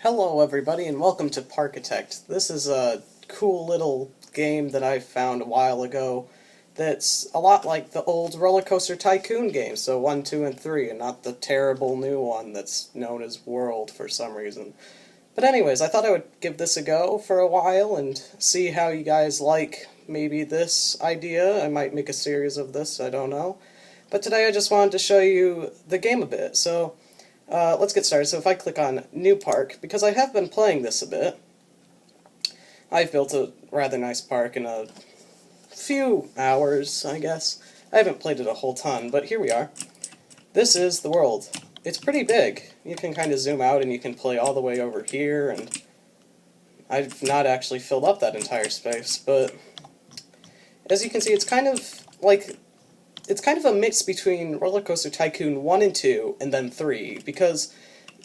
Hello everybody and welcome to Parkitect. This is a cool little game that I found a while ago that's a lot like the old Roller Coaster Tycoon game, so 1, 2, and 3, and not the terrible new one that's known as World for some reason. But anyways, I thought I would give this a go for a while and see how you guys like maybe this idea. I might make a series of this, I don't know. But today I just wanted to show you the game a bit, so let's get started. So if I click on New Park, because I have been playing this a bit, I've built a rather nice park in a few hours, I guess. I haven't played it a whole ton, but here we are. This is the world. It's pretty big. You can kind of zoom out and you can play all the way over here, and I've not actually filled up that entire space, but as you can see, it's kind of a mix between Roller Coaster Tycoon 1 and 2, and then 3, because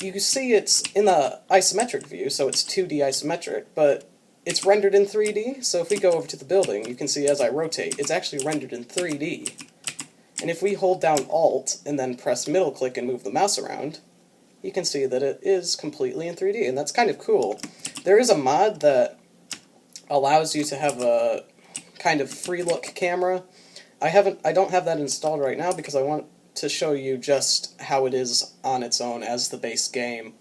you see it's in the isometric view, so it's 2D isometric, but it's rendered in 3D, so if we go over to the building, you can see as I rotate, it's actually rendered in 3D. And if we hold down Alt, and then press middle click and move the mouse around, you can see that it is completely in 3D, and that's kind of cool. There is a mod that allows you to have a kind of free look camera. I don't have that installed right now because I want to show you just how it is on its own as the base game.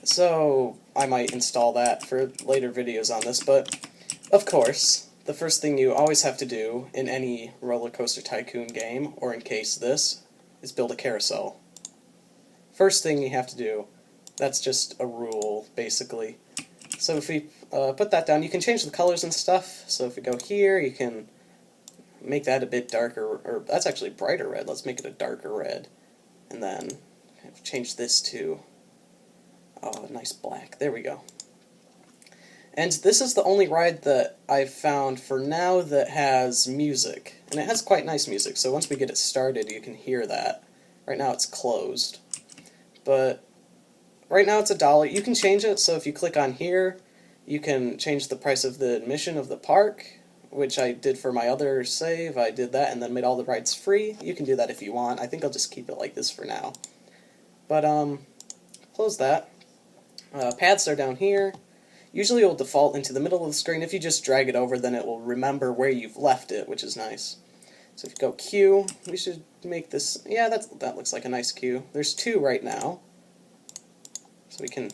So I might install that for later videos on this, but of course, the first thing you always have to do in any Roller Coaster Tycoon game, or in case this, is build a carousel. First thing you have to do, that's just a rule, basically. So if we put that down, you can change the colors and stuff. So if we go here, you can make that a bit darker, or that's actually brighter red. Let's make it a darker red. And then change this to a nice black. There we go. And this is the only ride that I've found for now that has music. And it has quite nice music, so once we get it started you can hear that. Right now it's closed. But right now it's $1. You can change it, so if you click on here, you can change the price of the admission of the park, which I did for my other save. I did that and then made all the rides free. You can do that if you want. I think I'll just keep it like this for now. But, close that. Paths are down here. Usually it will default into the middle of the screen. If you just drag it over, then it will remember where you've left it, which is nice. So if you go Q, we should make this... Yeah, that looks like a nice queue. There's 2 right now. So we can...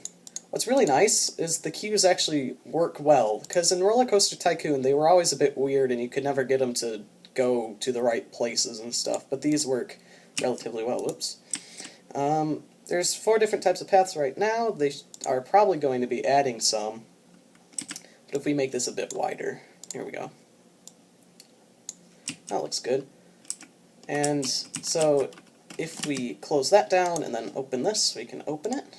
What's really nice is the queues actually work well, because in Roller Coaster Tycoon they were always a bit weird and you could never get them to go to the right places and stuff, but these work relatively well. Whoops. There's 4 different types of paths right now. They are probably going to be adding some, but if we make this a bit wider, here we go. That looks good. And so if we close that down and then open this, we can open it.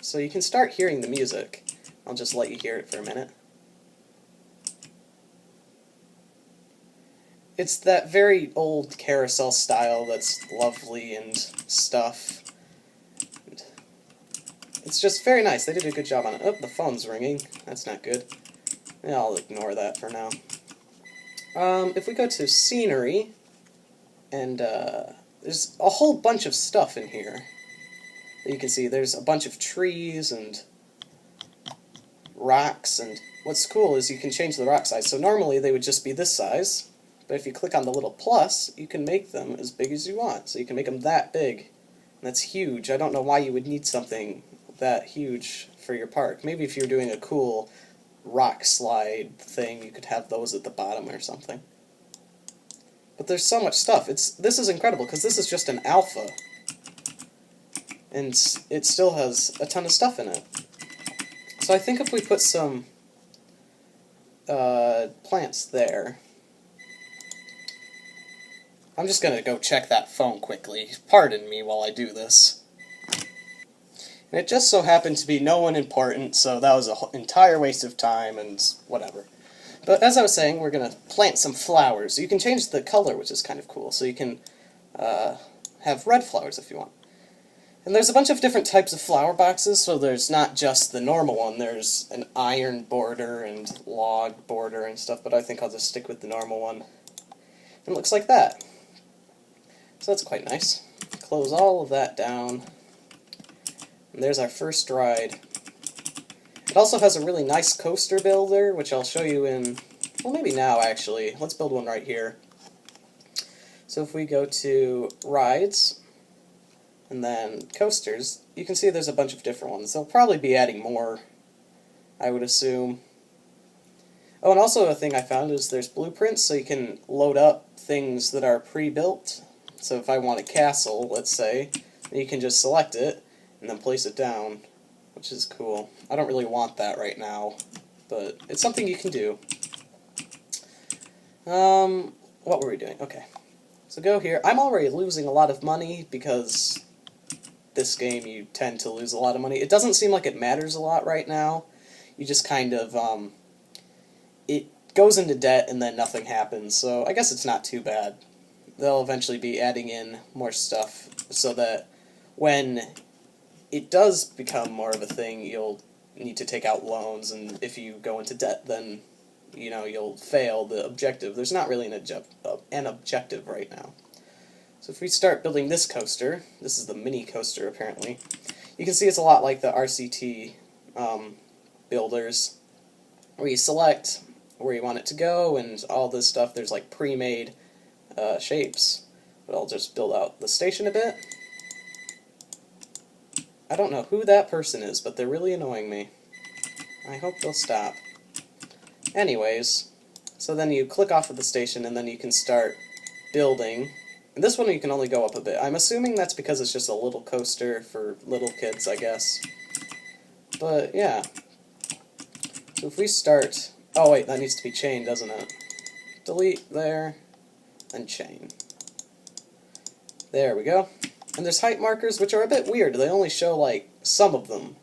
So you can start hearing the music. I'll just let you hear it for a minute. It's that very old carousel style that's lovely and stuff. It's just very nice. They did a good job on it. Oh, the phone's ringing. That's not good. Yeah, I'll ignore that for now. If we go to scenery, and there's a whole bunch of stuff in here. You can see there's a bunch of trees and rocks, and what's cool is you can change the rock size. So normally they would just be this size, but if you click on the little plus, you can make them as big as you want. So you can make them that big, and that's huge. I don't know why you would need something that huge for your park. Maybe if you're doing a cool rock slide thing, you could have those at the bottom or something. But there's so much stuff. This is incredible, because this is just an alpha. And it still has a ton of stuff in it. So I think if we put some plants there... I'm just going to go check that phone quickly. Pardon me while I do this. And it just so happened to be no one important, so that was an entire waste of time and whatever. But as I was saying, we're going to plant some flowers. You can change the color, which is kind of cool. So you can have red flowers if you want. And there's a bunch of different types of flower boxes, so there's not just the normal one. There's an iron border and log border and stuff, but I think I'll just stick with the normal one. And it looks like that. So that's quite nice. Close all of that down. And there's our first ride. It also has a really nice coaster builder, which I'll show you in, well, maybe now actually. Let's build one right here. So if we go to Rides, and then Coasters, you can see there's a bunch of different ones. They'll probably be adding more, I would assume. Oh, and also a thing I found is there's blueprints, so you can load up things that are pre-built. So if I want a castle, let's say, you can just select it, and then place it down, which is cool. I don't really want that right now, but it's something you can do. What were we doing? Okay. So go here. I'm already losing a lot of money because this game you tend to lose a lot of money. It doesn't seem like it matters a lot right now. You just kind of, it goes into debt and then nothing happens, so I guess it's not too bad. They'll eventually be adding in more stuff so that when it does become more of a thing, you'll need to take out loans, and if you go into debt, then you know you'll fail the objective. There's not really an objective right now. So if we start building this coaster, this is the mini coaster apparently, you can see it's a lot like the RCT builders, where you select where you want it to go and all this stuff. There's like pre-made shapes, but I'll just build out the station a bit. I don't know who that person is, but they're really annoying me. I hope they'll stop. Anyways, so then you click off of the station and then you can start building. And this one you can only go up a bit. I'm assuming that's because it's just a little coaster for little kids, I guess. But yeah. So if we start... Oh wait, that needs to be chained, doesn't it? Delete there, and chain. There we go. And there's height markers, which are a bit weird. They only show, like, some of them.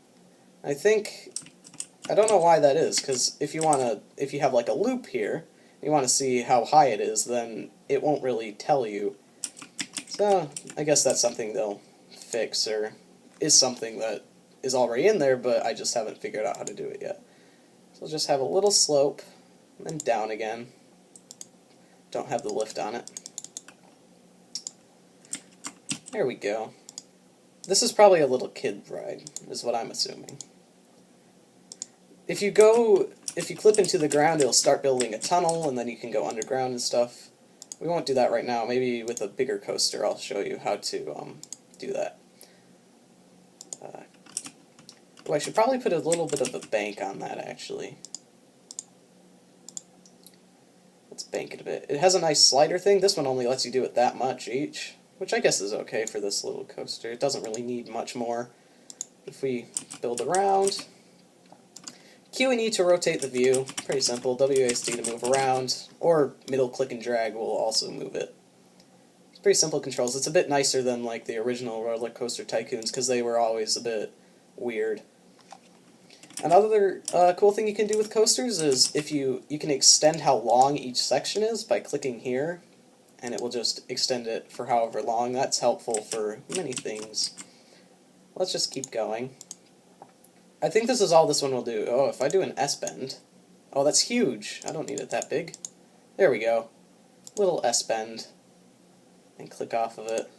I don't know why that is, because if you have, like, a loop here, you want to see how high it is, then it won't really tell you. So, I guess that's something they'll fix, or is something that is already in there, but I just haven't figured out how to do it yet. So we'll just have a little slope, and then down again. Don't have the lift on it. There we go. This is probably a little kid ride, is what I'm assuming. If you clip into the ground, it'll start building a tunnel, and then you can go underground and stuff. We won't do that right now. Maybe with a bigger coaster I'll show you how to do that. Oh, I should probably put a little bit of a bank on that, actually. Let's bank it a bit. It has a nice slider thing. This one only lets you do it that much each, which I guess is okay for this little coaster. It doesn't really need much more. If we build around, Q and E to rotate the view, pretty simple. WASD to move around, or middle click and drag will also move it. It's pretty simple controls. It's a bit nicer than like the original Roller Coaster Tycoons, because they were always a bit weird. Another cool thing you can do with coasters is if you can extend how long each section is by clicking here, and it will just extend it for however long. That's helpful for many things. Let's just keep going. I think this is all this one will do. Oh, if I do an S-bend. Oh, that's huge. I don't need it that big. There we go. Little S-bend. And click off of it.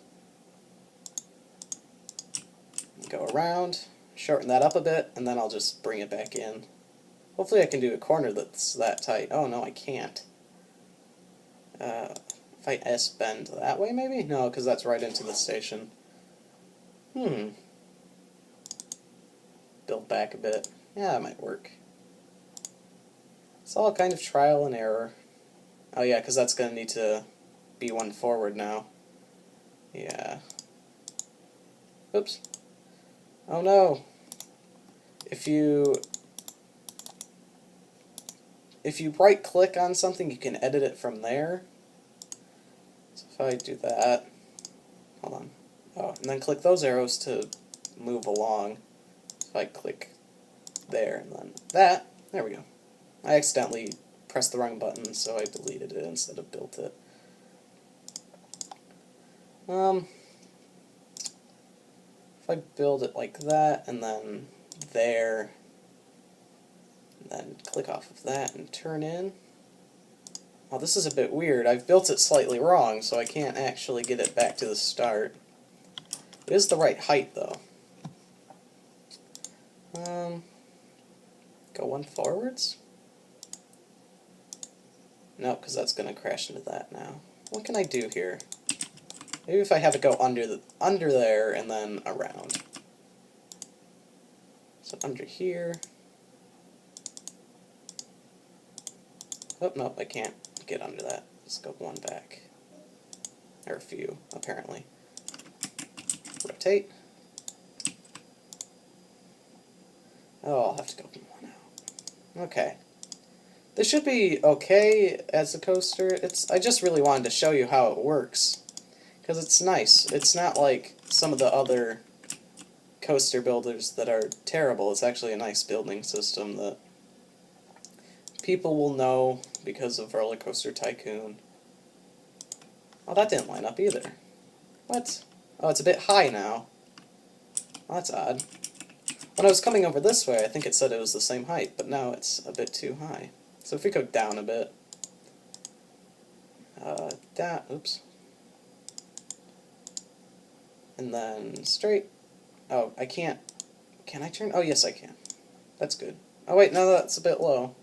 Go around. Shorten that up a bit, and then I'll just bring it back in. Hopefully I can do a corner that's that tight. Oh, no, I can't. If I S-bend that way, maybe? No, because that's right into the station. Build back a bit. Yeah, that might work. It's all kind of trial and error. Oh yeah, because that's going to need to be one forward now. Yeah. Oops. Oh no. If you right click on something, you can edit it from there. So if I do that, hold on. Oh, and then click those arrows to move along. If I click there and then that, there we go. I accidentally pressed the wrong button, so I deleted it instead of built it. If I build it like that, and then there, and then click off of that and turn in. Oh, this is a bit weird. I've built it slightly wrong, so I can't actually get it back to the start. It is the right height, though. Go one forwards? No, because that's going to crash into that now. What can I do here? Maybe if I have it go under there and then around. So under here. Oh, no, I can't get under that. Let's go one back. Or a few, apparently. Rotate. Oh, I'll have to go one out. Okay. This should be okay as a coaster. I just really wanted to show you how it works. Because it's nice. It's not like some of the other coaster builders that are terrible. It's actually a nice building system that people will know because of Roller Coaster Tycoon. Oh, that didn't line up either. What? Oh, it's a bit high now. Oh, that's odd. When I was coming over this way, I think it said it was the same height, but now it's a bit too high. So if we go down a bit, oops, and then straight. Oh, I can't. Can I turn? Oh, yes, I can. That's good. Oh wait, no, that's a bit low.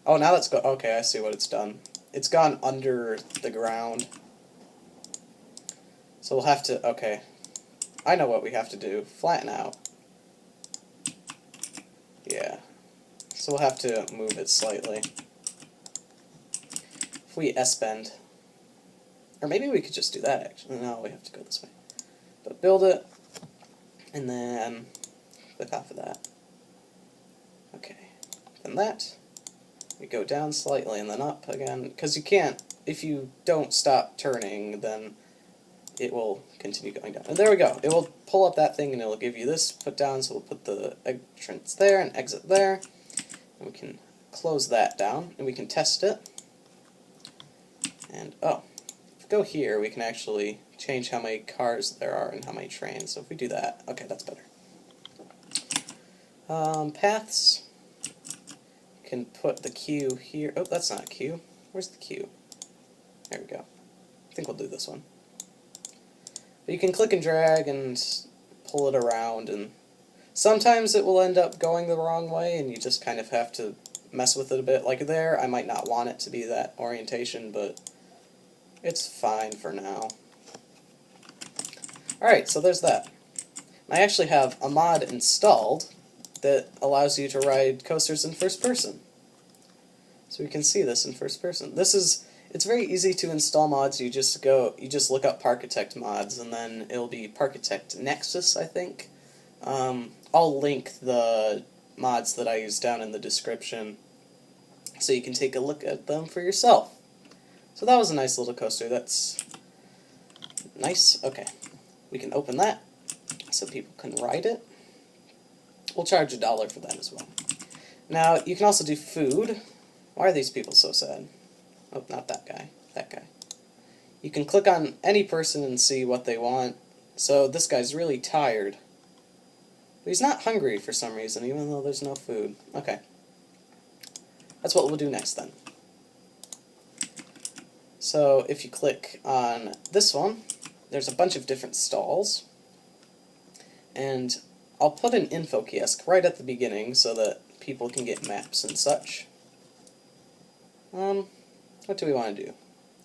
Oh, now that's go. Okay, I see what it's done. It's gone under the ground. So we'll have to. Okay, I know what we have to do. Flatten out. Yeah. So we'll have to move it slightly. If we S-bend. Or maybe we could just do that, actually. No, we have to go this way. But build it, and then click off of that. Okay. Then that. We go down slightly, and then up again. Because you can't, if you don't stop turning, then it will continue going down. And there we go. It will pull up that thing, and it will give you this put down, so we'll put the entrance there and exit there. And we can close that down, and we can test it. And, oh, if we go here, we can actually change how many cars there are and how many trains. So if we do that, okay, that's better. Paths. You can put the queue here. Oh, that's not a queue. Where's the queue? There we go. I think we'll do this one. But you can click and drag and pull it around, and sometimes it will end up going the wrong way, and you just kind of have to mess with it a bit. Like there, I might not want it to be that orientation, but it's fine for now. Alright, so there's that. I actually have a mod installed that allows you to ride coasters in first person. So we can see this in first person. It's very easy to install mods. You just look up Parkitect mods, and then it'll be Parkitect Nexus, I think. I'll link the mods that I use down in the description, so you can take a look at them for yourself. So that was a nice little coaster. That's nice. Okay, we can open that so people can ride it. We'll charge $1 for that as well. Now, you can also do food. Why are these people so sad? Oh, not that guy. That guy. You can click on any person and see what they want. So this guy's really tired. But he's not hungry for some reason, even though there's no food. Okay. That's what we'll do next then. So if you click on this one, there's a bunch of different stalls. And I'll put an info kiosk right at the beginning so that people can get maps and such. What do we want to do?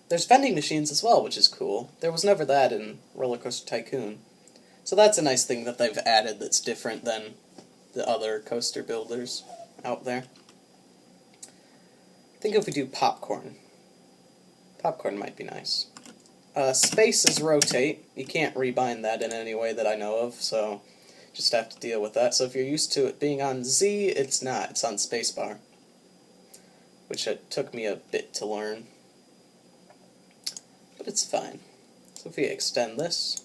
There's vending machines as well, which is cool. There was never that in Roller Coaster Tycoon. So that's a nice thing that they've added that's different than the other coaster builders out there. I think if we do popcorn. Popcorn might be nice. Space is rotate. You can't rebind that in any way that I know of, so just have to deal with that. So if you're used to it being on Z, it's not. It's on spacebar, which it took me a bit to learn. But it's fine. So if we extend this,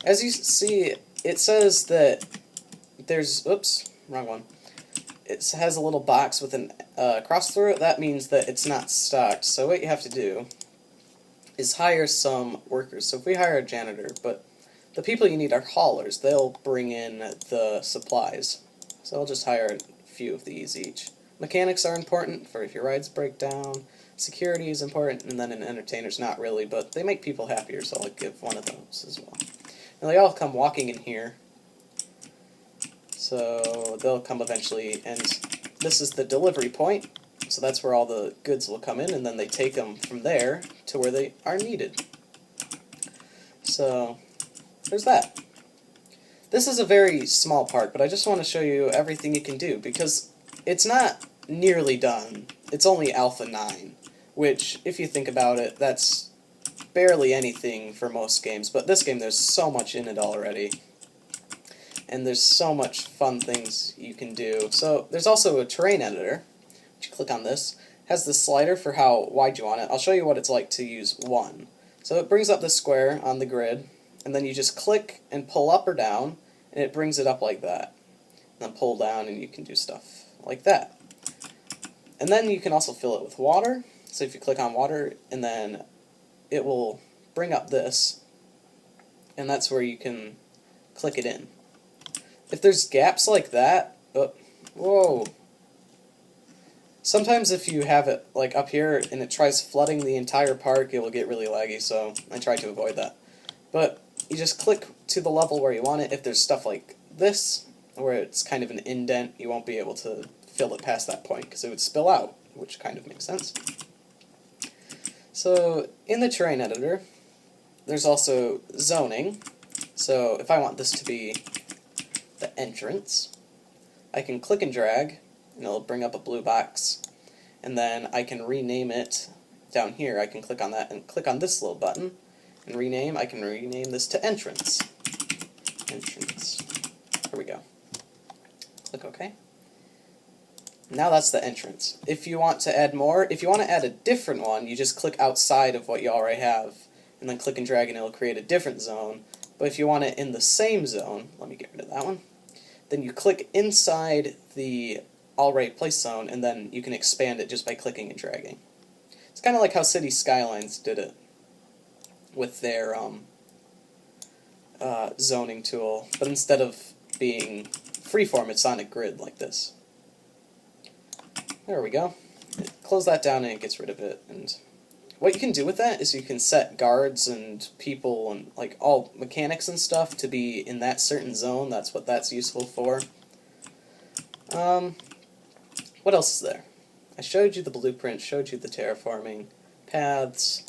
as you see, it says that there's, oops, wrong one. It has a little box with an cross through it. That means that it's not stocked. So what you have to do is hire some workers. So if we hire a janitor, but the people you need are haulers. They'll bring in the supplies. So I'll just hire a few of these each. Mechanics are important for if your rides break down. Security is important, and then an entertainer's not really, but they make people happier, so I'll give one of those as well. Now they all come walking in here. So they'll come eventually, and this is the delivery point. So that's where all the goods will come in, and then they take them from there to where they are needed. So there's that. This is a very small park, but I just want to show you everything you can do, because it's not nearly done. It's only Alpha 9, which, if you think about it, that's barely anything for most games, but this game, there's so much in it already. And there's so much fun things you can do. So there's also a terrain editor. You click on this. It has this slider for how wide you want it. I'll show you what it's like to use 1. So it brings up the square on the grid, and then you just click and pull up or down, and it brings it up like that. And then pull down, and you can do stuff like that. And then you can also fill it with water. So if you click on water, and then it will bring up this, and that's where you can click it in. If there's gaps like that, whoa. Sometimes if you have it like up here and it tries flooding the entire park, it will get really laggy, so I try to avoid that. But you just click to the level where you want it. If there's stuff like this, where it's kind of an indent, you won't be able to fill it past that point because it would spill out, which kind of makes sense. So in the terrain editor, there's also zoning. So if I want this to be the entrance, I can click and drag, and it'll bring up a blue box, and then I can rename it down here. I can click on that and click on this little button and rename. I can rename this to entrance. Entrance. Here we go. Click OK. Now that's the entrance. If you want to add more, if you want to add a different one, you just click outside of what you already have, and then click and drag, and it'll create a different zone. But if you want it in the same zone, let me get rid of that one, then you click inside the already placed zone, and then you can expand it just by clicking and dragging. It's kind of like how City Skylines did it with their zoning tool, but instead of being freeform, it's on a grid like this. There we go. Close that down and it gets rid of it. And what you can do with that is you can set guards and people and like all mechanics and stuff to be in that certain zone. That's what that's useful for. What else is there? I showed you the blueprint, showed you the terraforming, paths.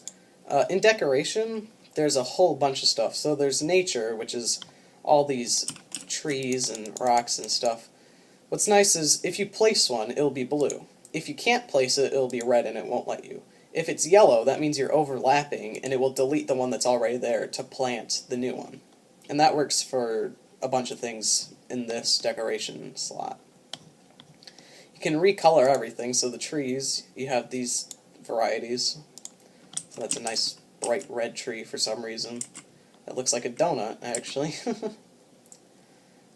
In decoration, there's a whole bunch of stuff. So there's nature, which is all these trees and rocks and stuff. What's nice is if you place one, it'll be blue. If you can't place it, it'll be red and it won't let you. If it's yellow, that means you're overlapping, and it will delete the one that's already there to plant the new one. And that works for a bunch of things in this decoration slot. You can recolor everything, so the trees, you have these varieties. So that's a nice bright red tree for some reason. It looks like a donut, actually.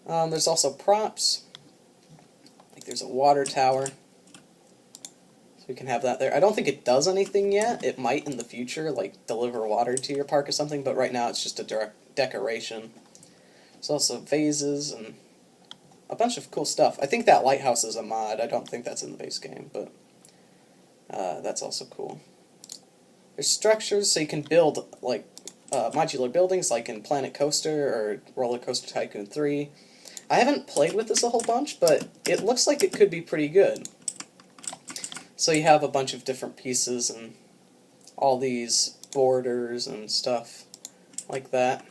There's also props. Like there's a water tower. So we can have that there. I don't think it does anything yet. It might in the future, like deliver water to your park or something, but right now it's just a decoration. There's also vases and a bunch of cool stuff. I think that lighthouse is a mod. I don't think that's in the base game, but that's also cool. There's structures, so you can build like modular buildings like in Planet Coaster or Roller Coaster Tycoon 3. I haven't played with this a whole bunch, but it looks like it could be pretty good. So you have a bunch of different pieces and all these borders and stuff like that.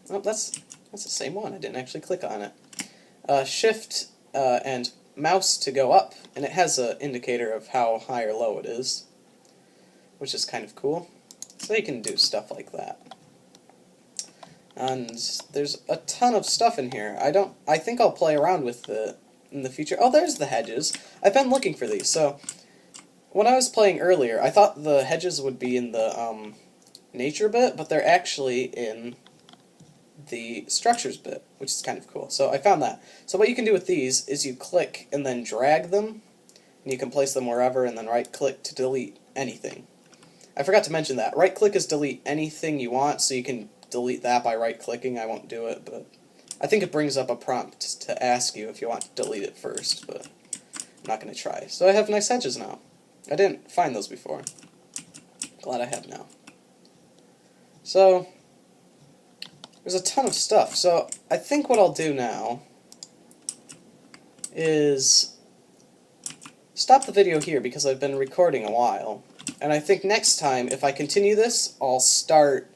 Oh, that's the same one. I didn't actually click on it. Shift and mouse to go up, and it has an indicator of how high or low it is, which is kind of cool. So you can do stuff like that. And there's a ton of stuff in here. I think I'll play around with it in the future. Oh, there's the hedges. I've been looking for these. So when I was playing earlier, I thought the hedges would be in the nature bit, but they're actually in the structures bit, which is kind of cool. So I found that. So what you can do with these is you click and then drag them, and you can place them wherever, and then right-click to delete anything. I forgot to mention that. Right-click is delete anything you want, so you can delete that by right-clicking. I won't do it, but I think it brings up a prompt to ask you if you want to delete it first, but I'm not going to try. So I have nice hedges now. I didn't find those before. Glad I have now. So there's a ton of stuff. So I think what I'll do now is stop the video here because I've been recording a while. And I think next time, if I continue this, I'll start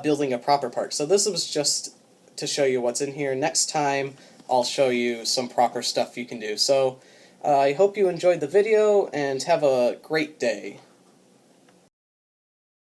building a proper park. So this was just to show you what's in here. Next time, I'll show you some proper stuff you can do. So I hope you enjoyed the video, and have a great day.